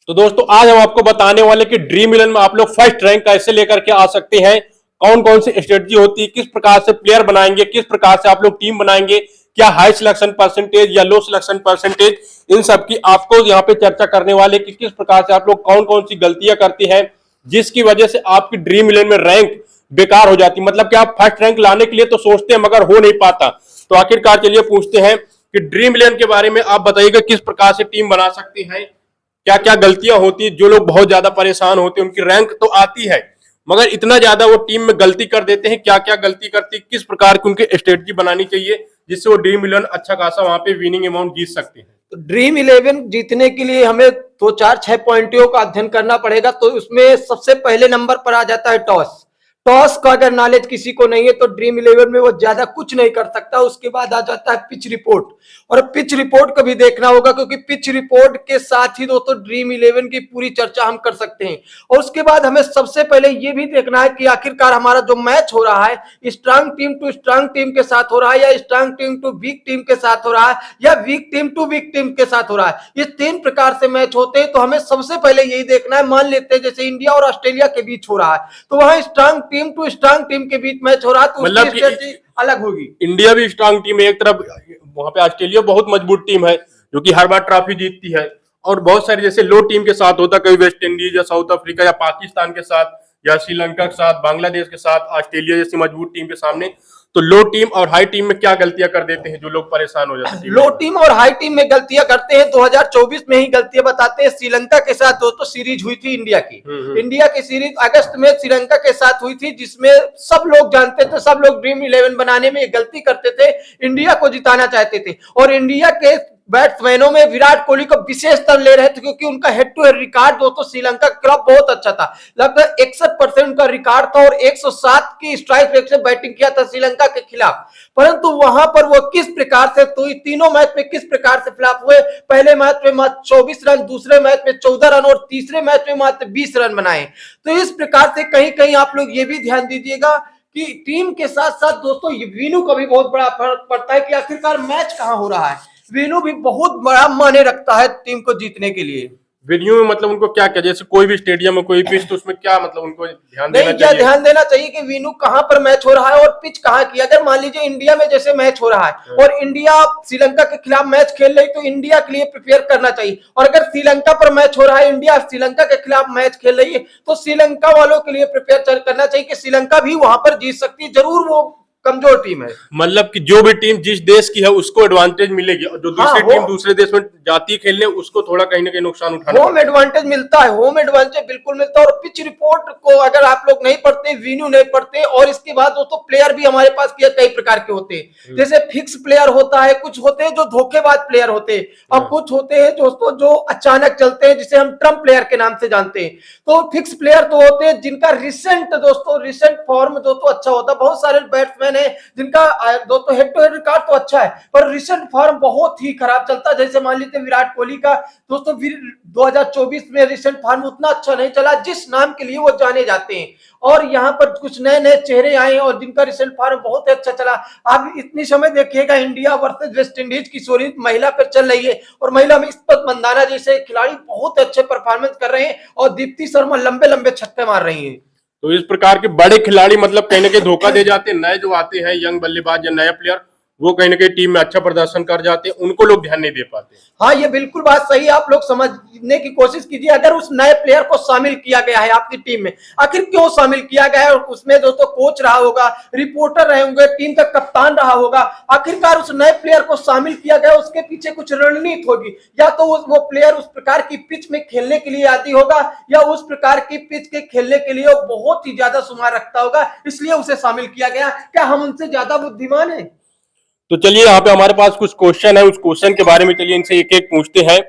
तो दोस्तों आज हम आपको बताने वाले कि ड्रीम 11 में आप लोग फर्स्ट रैंक कैसे लेकर के आ सकते हैं, कौन कौन सी स्ट्रेटजी होती है, किस प्रकार से प्लेयर बनाएंगे, किस प्रकार से आप लोग टीम बनाएंगे, क्या हाई सिलेक्शन परसेंटेज या लो सिलेक्शन परसेंटेज, इन सब की आपको यहाँ पे चर्चा करने वाले कि किस प्रकार से आप लोग कौन कौन सी गलतियां करती हैं जिसकी वजह से आपकी ड्रीम 11 में रैंक बेकार हो जाती। मतलब कि आप फर्स्ट रैंक लाने के लिए तो सोचते हैं मगर हो नहीं पाता। तो आखिरकार चलिए पूछते हैं कि ड्रीम 11 के बारे में आप बताइएगा किस प्रकार से टीम बना सकते हैं, क्या क्या गलतियां होती है। जो लोग बहुत ज्यादा परेशान होते हैं उनकी रैंक तो आती है मगर इतना ज्यादा वो टीम में गलती कर देते हैं, क्या क्या गलती करती है, किस प्रकार की उनकी स्ट्रेटजी बनानी चाहिए जिससे वो ड्रीम 11 अच्छा खासा वहां पे विनिंग अमाउंट जीत सकते हैं। तो ड्रीम 11 जीतने के लिए हमें 2-4-6 पॉइंटों का अध्ययन करना पड़ेगा। तो उसमें सबसे पहले नंबर पर आ जाता है टॉस। टॉस का अगर नॉलेज किसी को नहीं है तो ड्रीम 11 में वो ज्यादा कुछ नहीं कर सकता। उसके बाद आ जाता है पिच रिपोर्ट, और पिच रिपोर्ट को भी देखना होगा क्योंकि पिच रिपोर्ट के साथ ही दोस्तों ड्रीम 11 की पूरी चर्चा हम कर सकते हैं। और उसके बाद हमें सबसे पहले ये भी देखना है कि आखिरकार हमारा जो मैच हो रहा है strong team to strong team के साथ हो रहा है, या strong team to weak team के साथ हो रहा है, या weak team to weak team के साथ हो रहा है। ये 3 प्रकार से मैच होते हैं। तो हमें सबसे पहले यही देखना है, मान लेते हैं जैसे इंडिया और ऑस्ट्रेलिया के बीच हो रहा है तो वहां strong team to strong team के बीच मैच हो रहा है तो मतलब उसकी स्ट्रेटजी अलग होगी। इंडिया भी स्ट्रांग टीम है एक तरफ, वहां पे ऑस्ट्रेलिया बहुत मजबूत टीम है जो कि हर बार ट्रॉफी जीतती है, और बहुत सारी जैसे लो टीम के साथ होता है, कभी वेस्ट इंडीज या साउथ अफ्रीका या पाकिस्तान के साथ या श्रीलंका के साथ, बांग्लादेश के साथ, ऑस्ट्रेलिया जैसी मजबूत टीम के सामने। तो लो टीम और हाई टीम में क्या गलतियां कर देते हैं जो लोग परेशान हो जाते हैं? लो टीम और हाई टीम में गलतियां करते हैं 2024 में ही गलतियां बताते हैं। श्रीलंका के साथ दोस्तों सीरीज हुई थी इंडिया की। इंडिया की सीरीज अगस्त में श्रीलंका के साथ हुई थी जिसमें सब लोग जानते थे, सब लोग ड्रीम 11 बनाने में गलती करते थे, इंडिया को जिताना चाहते थे। और इंडिया के बैट्समैनों में विराट कोहली को विशेष तर ले रहे थे क्योंकि उनका हेड टू हेड रिकॉर्ड दोस्तों श्रीलंका के खिलाफ बहुत अच्छा था। लगभग 61% का रिकॉर्ड था और 107 की स्ट्राइक रेट से बैटिंग किया था श्रीलंका के खिलाफ। परंतु वहां पर वो किस प्रकार से, तो तीनों मैच में किस प्रकार से फ्लॉप हुए। पहले मैच में मात्र 24 रन, दूसरे मैच में 14 रन और तीसरे मैच में मात्र 20 रन बनाए। तो इस प्रकार से कहीं कहीं आप लोग ये भी ध्यान दीजिएगा कि टीम के साथ साथ दोस्तों विनू का भी बहुत बड़ा फर्क पड़ता है कि आखिरकार मैच कहां हो रहा है। वेन्यू भी बहुत बड़ा मायने रखता है टीम को जीतने के लिए। वेन्यू में मतलब उनको क्या क्या, जैसे कोई भी स्टेडियम में कोई पिच, तो उसमें क्या मतलब उनको ध्यान देना चाहिए? ध्यान देना चाहिए कि वेन्यू कहां पर मैच हो रहा है और पिच कहां की। अगर मान लीजिए इंडिया में जैसे मैच हो रहा है और इंडिया श्रीलंका के खिलाफ मैच खेल रही तो इंडिया के लिए प्रिपेयर करना चाहिए। और अगर श्रीलंका पर मैच हो रहा है, इंडिया श्रीलंका के खिलाफ मैच खेल रही है तो श्रीलंका वालों के लिए प्रिपेयर करना चाहिए कि श्रीलंका भी वहां पर जीत सकती है। जरूर वो कमजोर टीम है, मतलब कि जो भी टीम जिस देश की है उसको एडवांटेज मिलेगी और जो दूसरी टीम दूसरे देश में जाती खेलने उसको थोड़ा कहीं ना कहीं नुकसान उठाना होम एडवांटेज मिलता है। होम एडवांटेज बिल्कुल मिलता है। और पिच रिपोर्ट को अगर आप लोग नहीं पढ़ते, वीन्यू नहीं पढ़ते, और इसके बाद दोस्तों प्लेयर भी हमारे पास कई प्रकार के होते हैं। जैसे फिक्स प्लेयर होता है, कुछ होते हैं जो धोखेबाज प्लेयर होते हैं, और कुछ होते हैं दोस्तों जो अचानक चलते हैं जिसे हम ट्रम्प प्लेयर के नाम से जानते हैं। तो फिक्स प्लेयर तो होते हैं जिनका रिसेंट फॉर्म दोस्तों अच्छा होता है। बहुत सारे बैट्समैन है जिनका दोस्तों हेड टू हेड रिकॉर्ड तो अच्छा है पर रिसेंट फॉर्म बहुत ही खराब चलता है। जैसे मान लीजिए विराट कोहली का दोस्तों 2024 में रिसेंट फॉर्म उतना अच्छा नहीं चला जिस नाम के लिए वो जाने जाते हैं। और यहाँ पर कुछ नए नए चेहरे आए और जिनका रिसेंट फॉर्म बहुत अच्छा चला। आप इतनी समय देखिएगा इंडिया वर्सेस वेस्ट इंडीज की सीरीज महिला पर चल रही है और महिला में स्मित मंदाना जैसे खिलाड़ी बहुत अच्छे परफॉर्मेंस कर रहे हैं और दीप्ति शर्मा लंबे लंबे छक्के मार रही है। तो इस प्रकार के बड़े खिलाड़ी मतलब कहीं ना कहीं धोखा दे जाते हैं। नए जो आते हैं यंग बल्लेबाज या नया प्लेयर वो कहीं ना कहीं टीम में अच्छा प्रदर्शन कर जाते हैं, उनको लोग ध्यान नहीं दे पाते। हाँ, ये बिल्कुल बात सही है। आप लोग समझने की कोशिश कीजिए। अगर उस नए प्लेयर को शामिल किया गया है आपकी टीम में, आखिर क्यों शामिल किया गया है? उसमें दोस्तों कोच रहा होगा, रिपोर्टर रहे होंगे, टीम का कप्तान रहा होगा। आखिरकार उस नए प्लेयर को शामिल किया गया, उसके पीछे कुछ रणनीति होगी। या तो वो प्लेयर उस प्रकार की पिच में खेलने के लिए आदी होगा, या उस प्रकार की पिच के खेलने के लिए वो बहुत ही ज्यादा शुमार रखता होगा, इसलिए उसे शामिल किया गया। क्या हम उनसे ज्यादा बुद्धिमान है? तो चलिए यहाँ पे हमारे पास कुछ क्वेश्चन है, उस क्वेश्चन के बारे में चलिए इनसे एक एक पूछते हैं।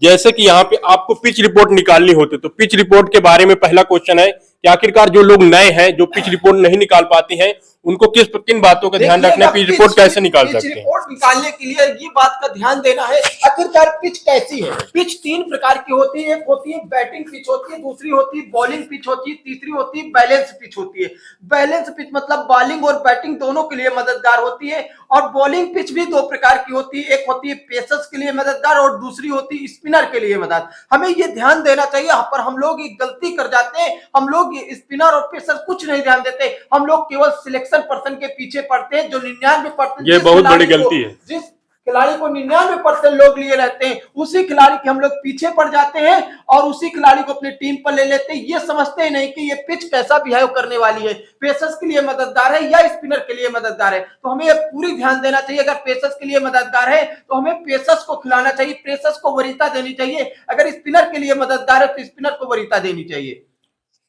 जैसे कि यहाँ पे आपको पिच रिपोर्ट निकालनी होती है तो पिच रिपोर्ट के बारे में पहला क्वेश्चन है कि आखिरकार जो लोग नए हैं, जो पिच रिपोर्ट नहीं निकाल पाते हैं, उनको किन बातों का ध्यान रखना है, पिच रिपोर्ट कैसे निकाल सकते हैं? पिच रिपोर्ट निकालने के लिए ये बात का ध्यान देना है आखिरकार पिच कैसी है। पिच 3 प्रकार की होती है, एक होती है बैटिंग पिच होती है, दूसरी होती है बॉलिंग पिच होती है, तीसरी होती है बैलेंस पिच होती है। बैलेंस पिच मतलब बॉलिंग और बैटिंग दोनों के लिए मददगार होती है। और बॉलिंग पिच भी 2 प्रकार की होती है, एक होती है पेसर्स के लिए मददगार और दूसरी होती है स्पिनर के लिए मदद। हमें ये ध्यान देना चाहिए, यहाँ पर हम लोग एक गलती कर जाते हैं, हम लोग स्पिनर और पेसर कुछ नहीं ध्यान देते, हम लोग केवल सिलेक्शन पर्सन के पीछे पड़ते हैं जो 99%, ये बहुत बड़ी गलती है। जिस खिलाड़ी को 99% लोग लिए रहते हैं उसी खिलाड़ी के हम लोग पीछे पड़ जाते हैं और उसी खिलाड़ी को अपनी टीम पर ले लेते हैं। ये समझते ही नहीं कि ये पिच कैसा बिहेव करने वाली है, पेसर्स के लिए मददगार है या स्पिनर के लिए मददगार है। तो हमें पूरी ध्यान देना चाहिए, अगर पेसर्स के लिए मददगार है तो हमें पेसर्स को खिलाना चाहिए, पेसर्स को वरीयता देनी चाहिए। अगर स्पिनर के लिए मददगार है तो स्पिनर को वरीयता देनी चाहिए।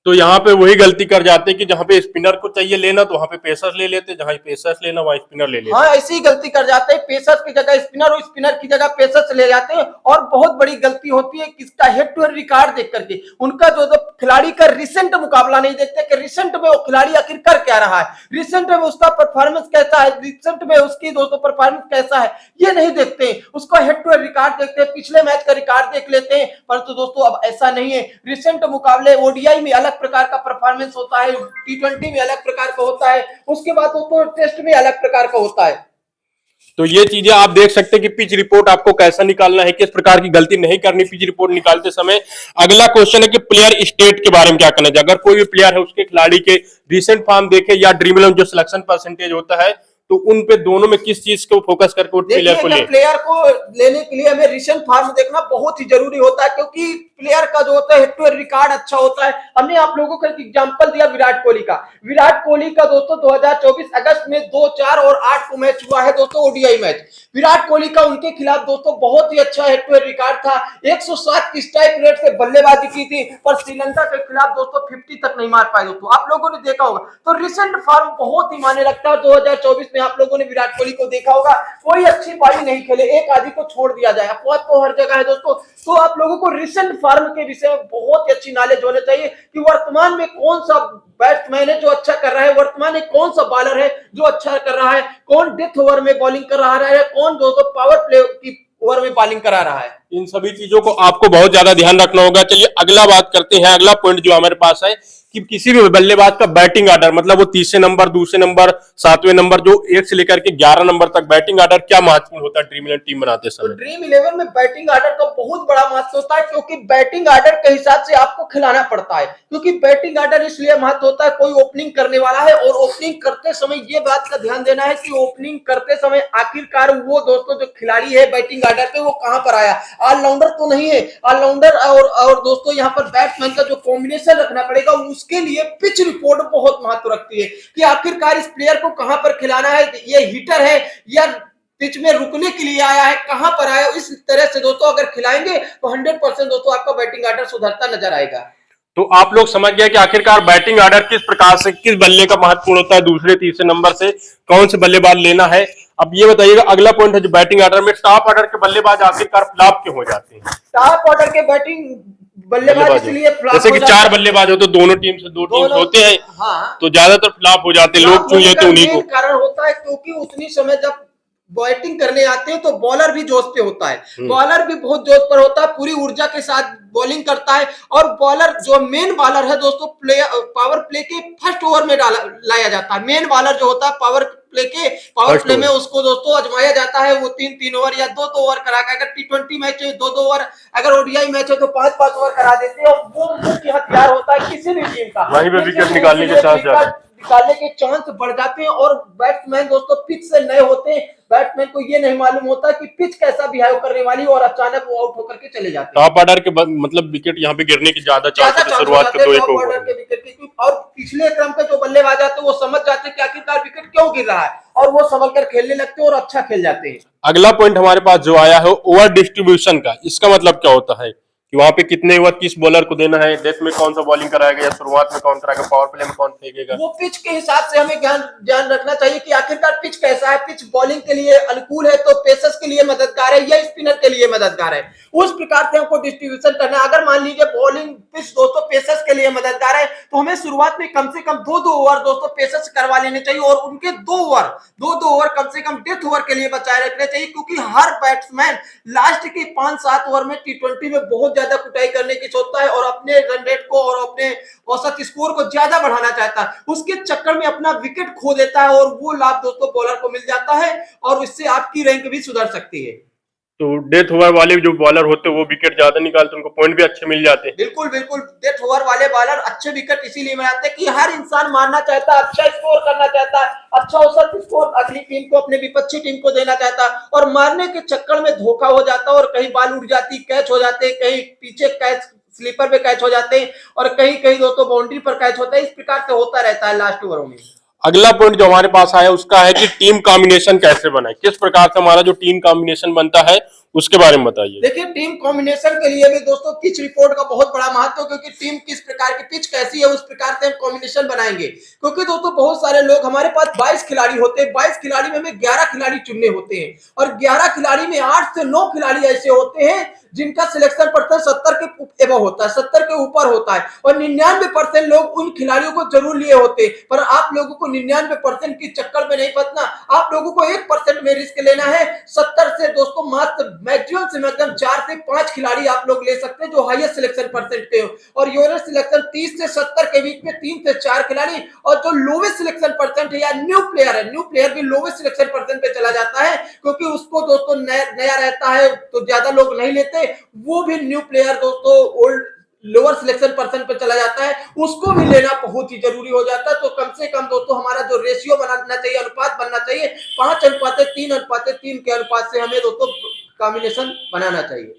तो यहाँ पे वही गलती कर जाते हैं कि जहाँ पे स्पिनर को चाहिए लेना तो वहां पे पेसर्स ले लेते, जहाँ पेसर्स लेना वहां स्पिनर ले लेते। हाँ, ऐसी ही गलती कर जाते हैं, पेसर्स की जगह स्पिनर और स्पिनर की जगह पेसर्स ले जाते हैं। और बहुत बड़ी गलती होती है किसका, हेड टू हेड रिकॉर्ड देख करके, उनका जो खिलाड़ी का रिसेंट मुकाबला नहीं देखते कि रिसेंट में वो खिलाड़ी आखिर कर क्या रहा है, रिसेंट में उसका परफॉर्मेंस कैसा है, रिसेंट में उसकी दोस्तों परफॉर्मेंस कैसा है, ये नहीं देखते हैं। उसका हेड टू हेड रिकॉर्ड देखते हैं, पिछले मैच का रिकॉर्ड देख लेते हैं। परंतु दोस्तों अब ऐसा नहीं है, रिसेंट मुकाबले ओडीआई में अलग प्रकार का परफॉर्मेंस होता है, टी20 में अलग प्रकार का होता है, उसके बाद तो टेस्ट में अलग प्रकार का होता है। तो ये चीजें आप देख सकते हैं कि पिच रिपोर्ट आपको कैसा निकालना है, किस प्रकार की गलती नहीं करनी पिच रिपोर्ट निकालते समय। अगला क्वेश्चन है कि प्लेयर स्टेट के बारे में क्या करना चाहिए। अगर कोई भी प्लेयर है उसके खिलाड़ी के रिसेंट फॉर्म देखे या ड्रीम 11 जो सिलेक्शन परसेंटेज होता है, तो उन पे दोनों में किस चीज को फोकस करके प्लेयर को ले। प्लेयर को लेने के लिए हमें रिसेंट फॉर्म देखना बहुत ही जरूरी होता है, क्योंकि प्लेयर का जो होता है हेड टू हेड रिकॉर्ड अच्छा होता है। हमने आप लोगों को एक एग्जांपल दिया विराट कोहली का। विराट कोहली का दोस्तों 2024 अगस्त में 2, 4 और 8 को मैच हुआ है दोस्तों, ओडीआई मैच। विराट कोहली का उनके खिलाफ दोस्तों बहुत ही अच्छा हेड टू हेड रिकॉर्ड था, 107 की स्ट्राइक रेट से बल्लेबाजी की थी, पर श्रीलंका के खिलाफ दोस्तों 50 तक नहीं मार पाए दोस्तों, आप लोगों ने देखा होगा। तो रिसेंट फॉर्म बहुत ही मायने रखता है। 2024 में आप लोगों ने विराट कोहली को देखा होगा, कोई अच्छी पारी नहीं खेले, एक आदि को छोड़ दिया जाए, अपवाद तो हर जगह है दोस्तों। तो आप लोगों को रिसेंट फॉर्म के विषय में बहुत ही अच्छी नॉलेज होनी चाहिए कि वर्तमान में कौन सा बैट्समैन है जो अच्छा कर रहा है, वर्तमान में कौन सा बॉलर है जो अच्छा कर रहा है, कौन डेथ ओवर में बॉलिंग कर रहा है, कौन दोस्तों पावर प्ले की ओवर में बॉलिंग करा रहा है। इन सभी चीजों को आपको बहुत ज्यादा ध्यान रखना होगा। चलिए अगला बात करते हैं। अगला पॉइंट जो हमारे पास है कि किसी भी बल्लेबाज का बैटिंग ऑर्डर, मतलब वो तीसरे नंबर, दूसरे नंबर, 7वें नंबर, जो 1 से लेकर के 11 नंबर तक बैटिंग ऑर्डर क्या महत्वपूर्ण होता है ड्रीम 11 टीम बनाते समय। तो ड्रीम 11 में बैटिंग ऑर्डर का बहुत बड़ा महत्व होता है, क्योंकि बैटिंग ऑर्डर के हिसाब से आपको खिलाना पड़ता है। क्योंकि बैटिंग ऑर्डर इसलिए महत्व होता है, कोई ओपनिंग करने वाला है और ओपनिंग करते समय ये बात का ध्यान देना है कि ओपनिंग करते समय आखिरकार वो दोस्तों जो खिलाड़ी है बैटिंग ऑर्डर पे वो कहां पर आया, ऑलराउंडर तो नहीं है, ऑलराउंडर और दोस्तों यहाँ पर बैट्समैन का जो कॉम्बिनेशन रखना पड़ेगा, उसके लिए पिच रिपोर्ट बहुत महत्व रखती है कि आखिरकार इस प्लेयर को कहां पर खिलाना है, ये हिटर है या पिच में रुकने के लिए आया है, कहां पर आया। इस तरह से दोस्तों अगर खिलाएंगे तो 100% दोस्तों आपका बैटिंग ऑर्डर सुधरता नजर आएगा। तो आप लोग समझ गए कि आखिरकार बैटिंग ऑर्डर किस प्रकार से, किस बल्ले का महत्वपूर्ण होता है, दूसरे तीसरे नंबर से कौन से बल्लेबाज लेना है। अब ये बताइएगा अगला पॉइंट है जो बैटिंग ऑर्डर में टॉप ऑर्डर के बल्लेबाज आखिरकार फ्लॉप क्यों हो जाते हैं। टॉप ऑर्डर के बैटिंग बल्लेबाज इसलिए फ्लॉप, जैसे कि 4 बल्लेबाज हो तो दोनों टीम से 2 टीम होते हैं, हाँ, तो ज्यादातर फ्लॉप हो जाते हैं, लोग चुन लेते उन्हीं को। कारण होता है क्योंकि उतनी समय जब बैटिंग करने आते हैं तो बॉलर भी जोश पे होता है, बॉलर भी बहुत जोश पर होता है, पूरी ऊर्जा के साथ बॉलिंग करता है। और बॉलर जो मेन बॉलर है दोस्तों पावर प्ले के फर्स्ट ओवर में लाया जाता है। मेन बॉलर जो होता है पावर प्ले में उसको दोस्तों आजमाया जाता है। वो 3-3 ओवर या 2-2 ओवर करा के, अगर टी20 मैच है 2-2 ओवर, अगर ओडीआई मैच है तो 5-5 ओवर करा देते हैं। और वो मुख्य हथियार होता है किसी भी टीम का, वहीं पे विकेट निकालने के चांस बढ़ जाते हैं। और बैट्समैन दोस्तों पिच से नए होते हैं, बैट्समैन को ये नहीं मालूम होता कि पिच कैसा बिहेव करने वाली, और अचानक वो आउट होकर के चले जाते हैं। टॉप ऑर्डर के मतलब विकेट यहाँ पे गिरने की ज्यादा चांस है शुरुआत के 2-1 ओवर में। और पिछले क्रम के जो बल्लेबाज आते हैं वो समझ जाते हैं कि आखिरकार विकेट क्यों गिर रहा है, और वो संभल कर खेलने लगते हैं और अच्छा खेल जाते हैं। अगला पॉइंट हमारे पास जो आया है ओवर डिस्ट्रीब्यूशन का, इसका मतलब क्या होता है कि वहां पे कितने ओवर किस बॉलर को देना है, डेथ में कौन सा बॉलिंग कराएगा या शुरुआत में कौन कराएगा, पावर प्ले में कौन फेंकेगा। वो पिच के हिसाब से हमें ध्यान रखना चाहिए कि आखिरकार पिच कैसा है। पिच बॉलिंग के लिए अनुकूल है तो पेसर्स के लिए मददगार है या स्पिनर के लिए मददगार है, उस प्रकार से हमको डिस्ट्रीब्यूशन करना है। अगर मान लीजिए बॉलिंग पिच दोस्तों पेसर्स के लिए मददगार है तो हमें शुरुआत में कम से कम 2-2 ओवर दोस्तों पेसर्स करवा लेने चाहिए और उनके 2 ओवर कम से कम डेथ ओवर के लिए बचाए रखने चाहिए, क्योंकि हर बैट्समैन लास्ट के 5-7 ओवर में टी20 में बहुत ज्यादा कुटाई करने की सोचता है और अपने रन रेट को और अपने औसत स्कोर को ज्यादा बढ़ाना चाहता है। उसके चक्कर में अपना विकेट खो देता है और वो लाभ दोस्तों बॉलर को मिल जाता है और इससे आपकी रैंक भी सुधर सकती है। तो डेथ ओवर वाले जो बॉलर होते हैं वो विकेट ज्यादा निकालते हैं, उनको पॉइंट भी अच्छे मिल जाते हैं। बिल्कुल बिल्कुल, डेथ ओवर वाले बॉलर अच्छे विकेट इसीलिए बनाते हैं कि हर इंसान मारना चाहता है, अच्छा स्कोर करना चाहता है, अच्छा औसत स्कोर अगली टीम को, अपने विपक्षी टीम को देना चाहता है और मारने के चक्कर में धोखा हो जाता है और कहीं बाल उड़ जाती, कैच हो जाते, कहीं पीछे कैच स्लीपर पे कैच हो जाते हैं और कहीं कहीं दोस्तों बाउंड्री पर कैच होता है। इस प्रकार से होता रहता है लास्ट ओवरों में। अगला पॉइंट जो हमारे पास आया उसका है कि टीम कॉम्बिनेशन कैसे बनाए, किस प्रकार से हमारा जो टीम कॉम्बिनेशन बनता है उसके बारे में बताइए। देखिए टीम कॉम्बिनेशन के लिए भी दोस्तों पिच रिपोर्ट का बहुत बड़ा महत्व है, क्योंकि टीम किस प्रकार की पिच कैसी है उस प्रकार से हम कॉम्बिनेशन बनाएंगे। क्योंकि दोस्तों बहुत सारे लोग, हमारे पास 22 खिलाड़ी होते हैं, 22 खिलाड़ी में हमें 11 खिलाड़ी चुनने होते हैं और 11 खिलाड़ी में 8 से 9 खिलाड़ी ऐसे होते हैं जिनका सिलेक्शन परसेंट 70 के एबव होता है, 70 के ऊपर होता है और 99% लोग उन खिलाड़ियों को जरूर लिए होते हैं। पर आप लोगों को 99% की चक्कर में नहीं फंसना, आप लोगों को 1% में रिस्क लेना है। 70 से दोस्तों मात्र मैक्सिमम से मैक्सिमम 4 से 5 खिलाड़ी आप लोग ले सकते हैं जो हाईएस्ट सिलेक्शन परसेंट के हो और योरेस्ट सिलेक्शन 30 से 70 के बीच में 3 से 4 खिलाड़ी और जो लोवेस्ट सिलेक्शन परसेंट है या न्यू प्लेयर भी लोवेस्ट सिलेक्शन परसेंट पे चला जाता है, क्योंकि उसको दोस्तों नया रहता है तो ज्यादा लोग नहीं लेते, वो भी न्यू प्लेयर दोस्तों ओल्ड लोअर सिलेक्शन परसेंट पे चला जाता है, उसको भी लेना बहुत ही जरूरी हो जाता है। तो कम से कम दोस्तों हमारा जो रेशियो बनना चाहिए, अनुपात बनना चाहिए 5:3 के अनुपात से हमें दोस्तों कॉम्बिनेशन बनाना चाहिए।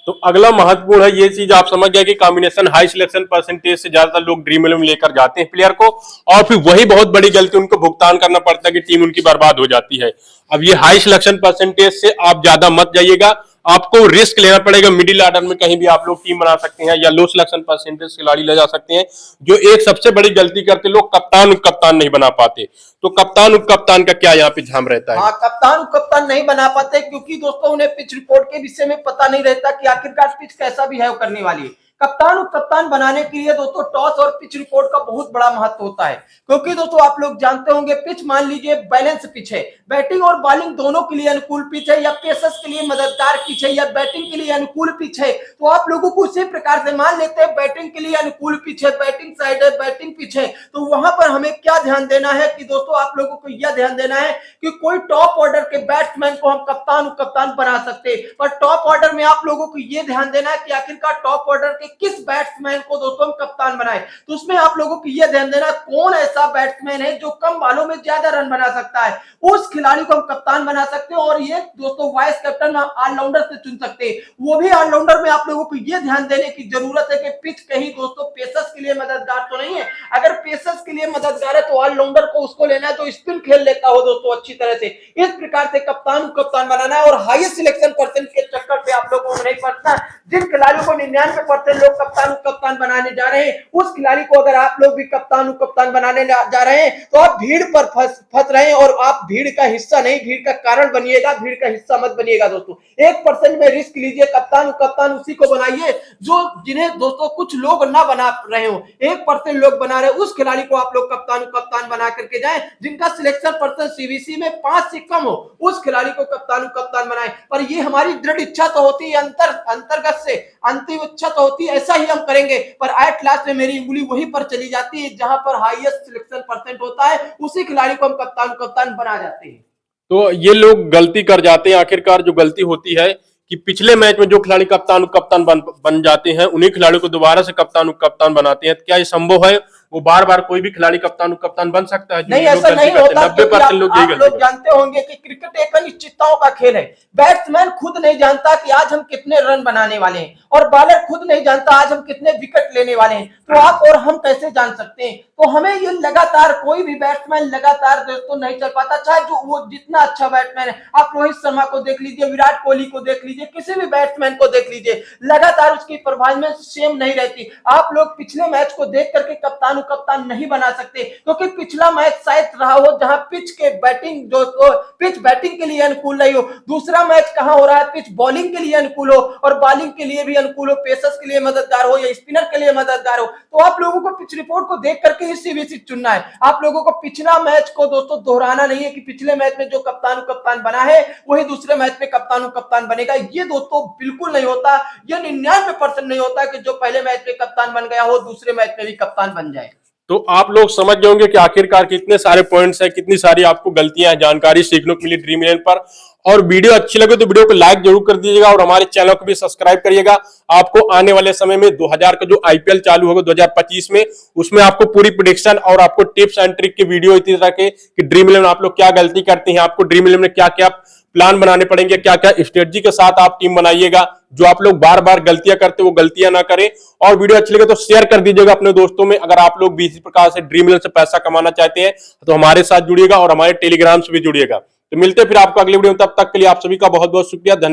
तो अगला महत्वपूर्ण है ये चीज आप समझ गए कि कॉम्बिनेशन हाई सिलेक्शन परसेंटेज से ज्यादातर लोग ड्रीम 11 में लेकर जाते हैं प्लेयर को और फिर वही बहुत बड़ी गलती उनको भुगतान करना पड़ता है कि टीम उनकी बर्बाद हो जाती है। अब ये हाई सिलेक्शन परसेंटेज से आप ज्यादा मत जाइएगा, आपको रिस्क लेना पड़ेगा। मिडिल ऑर्डर में कहीं भी आप लोग टीम बना सकते हैं या लो सिलेक्शन परसेंटेज खिलाड़ी ले जा सकते हैं। जो एक सबसे बड़ी गलती करते लोग कप्तान उप कप्तान नहीं बना पाते, तो कप्तान उप कप्तान का क्या यहाँ पे ध्यान रहता है? हाँ, कप्तान उप कप्तान नहीं बना पाते क्योंकि दोस्तों उन्हें पिच रिपोर्ट के विषय में पता नहीं रहता कि आखिरकार पिच कैसा बिहेव करने वाली है। कप्तान उप कप्तान बनाने के लिए दोस्तों टॉस और पिच रिपोर्ट का बहुत बड़ा महत्व होता है, क्योंकि दोस्तों आप लोग जानते होंगे पिच मान लीजिए बैलेंस पिच है, बैटिंग और बॉलिंग दोनों के लिए अनुकूल पिच है या पेसर्स के लिए मददगार पिच है या बैटिंग के लिए अनुकूल पिच है, तो आप लोगों को उसी प्रकार से मान लेते हैं बैटिंग के लिए अनुकूल पिच है, बैटिंग साइड है, बैटिंग पिच है, तो वहां पर हमें क्या ध्यान देना है कि दोस्तों आप लोगों को यह ध्यान देना है कि कोई टॉप ऑर्डर के बैट्समैन को हम कप्तान उप कप्तान बना सकते हैं, पर टॉप ऑर्डर में आप लोगों को यह ध्यान देना है कि आखिरकार टॉप ऑर्डर के किस बैट्समैन को दोस्तों हम कप्तान बनाए। तो उसमें आप लोगों को यह ध्यान देना कौन ऐसा बैट्समैन है जो कम बालों में ज्यादा रन बना सकता है, उस खिलाड़ी को हम कप्तान बना सकते हैं और ये दोस्तों वाइस कैप्टन हम ऑलराउंडर से चुन सकते हैं। वो भी ऑलराउंडर में आप लोगों को यह ध्यान देने की जरूरत है कि पिच कहीं दोस्तों पेसर्स के लिए मददगार तो नहीं है। अगर पेसर्स के लिए मददगार है तो ऑलराउंडर को उसको लेना है जो स्पिन खेल लेता हो दोस्तों अच्छी तरह से। इस प्रकार से कप्तान उप कप्तान बनाना है और हाईएस्ट सिलेक्शन परसेंट के चक्कर पे आप लोगों को नहीं पड़ना। जिन खिलाड़ियों को 99% लोग कप्तान उप कप्तान बनाने जा रहे हैं, उस खिलाड़ी को अगर आप लोग भी कप्तान उप कप्तान बनाने जा रहे हैं तो आप भीड़ पर फंस रहे हैं और आप भीड़ का हिस्सा नहीं, भीड़ का कारण बनिएगा, भीड़ का हिस्सा मत बनिएगा दोस्तों। 1% में रिस्क लीजिए, कप्तान उप कप्तान उसी को बनाइए जो जिन्हें दोस्तों कुछ लोग ना बना रहे हो, 1% लोग बना रहे, उस खिलाड़ी को आप लोग कप्तान उप कप्तान बना करके जाएं। जिनका सिलेक्शन परसेंट सीबीसी में 5 से कम हो, उस खिलाड़ी को कप्तान उप कप्तान बनाएं। पर ये हमारी दृढ़ इच्छा तो होती है, अंतर्गत से अंतिम इच्छा तो होती है, ऐसा ही हम करेंगे, पर एट लास्ट में मेरी उंगली वहीं पर चली जाती है जहां पर हाईएस्ट सिलेक्शन परसेंट होता है, उसी खिलाड़ी को हम कप्तान बना जाते हैं। तो ये लोग गलती कर जाते हैं। आखिरकार जो गलती होती है कि पिछले मैच में जो खिलाड़ी कप्तान उप कप्तान बन जाते हैं उन्हीं खिलाड़ियों को दोबारा से कप्तान उप कप्तान बनाते हैं। क्या ये संभव है? वो बार बार कोई भी खिलाड़ी कप्तान कप्तान बन सकता है? नहीं, ऐसा नहीं होता। 90% लोग यही आप गलती लोग जानते होंगे कि क्रिकेट एक अनिश्चितताओं का खेल है। बैट्समैन खुद नहीं जानता कि आज हम कितने रन बनाने वाले हैं, और बॉलर खुद नहीं जानता आज हम कितने विकेट लेने वाले हैं। तो आप और हम कैसे जान सकते हैं? तो हमें ये लगातार, कोई भी बैट्समैन लगातार दोस्तों नहीं चल पाता, चाहे जो वो जितना अच्छा बैट्समैन है। आप रोहित शर्मा को देख लीजिए, विराट कोहली को देख लीजिए, किसी भी बैट्समैन को देख लीजिए, लगातार उसकी परफॉर्मेंस सेम नहीं रहती। आप लोग पिछले मैच को देख करके कप्तान नहीं बना सकते, क्योंकि पिछला मैच शायद रहा हो जहां पिच के बैटिंग पिच बैटिंग के लिए अनुकूल नहीं हो। दूसरा मैच कहां हो रहा है, पिच बॉलिंग के लिए अनुकूल हो, और बॉलिंग के लिए भी अनुकूल हो, पेसर्स के लिए मददगार हो या स्पिनर के लिए मददगार हो। तो आप लोगों को पिच रिपोर्ट को देख करके ही सीबीसी चुनना है। आप लोगों को पिछला मैच को दोस्तों दोहराना नहीं है कि पिछले मैच में जो कप्तान बना है वही दूसरे मैच में कप्तान बनेगा। ये दोस्तों बिल्कुल नहीं होता। ये 99% नहीं होता कि जो पहले मैच में कप्तान बन गया हो दूसरे मैच में भी कप्तान बन जाए। तो आप लोग समझ गए होंगे कि आखिरकार कितने सारे पॉइंट्स हैं, कितनी सारी आपको गलतियां हैं, जानकारी सीखने को मिली ड्रीम 11 पर। और वीडियो अच्छी लगे तो वीडियो को लाइक जरूर कर दीजिएगा और हमारे चैनल को भी सब्सक्राइब करिएगा। आपको आने वाले समय में 2000 का जो आईपीएल चालू होगा 2025 में, उसमें आपको पूरी प्रेडिक्शन और आपको टिप्स एंड ट्रिक की वीडियो इसी तरह के कि ड्रीम 11 आप लोग क्या गलती करते हैं, आपको ड्रीम 11 में क्या क्या प्लान बनाने पड़ेंगे, क्या क्या स्ट्रेटजी के साथ आप टीम बनाइएगा, जो आप लोग बार बार गलतियां करते वो गलतियां ना करें। और वीडियो अच्छी लगे तो शेयर कर दीजिएगा अपने दोस्तों में। अगर आप लोग भी इसी प्रकार से ड्रीम 11 से पैसा कमाना चाहते हैं तो हमारे साथ जुड़िएगा और हमारे टेलीग्राम से भी जुड़िएगा। तो मिलते हैं फिर आपको अगले वीडियो में, तब तक के लिए आप सभी का बहुत बहुत शुक्रिया, धन्यवाद।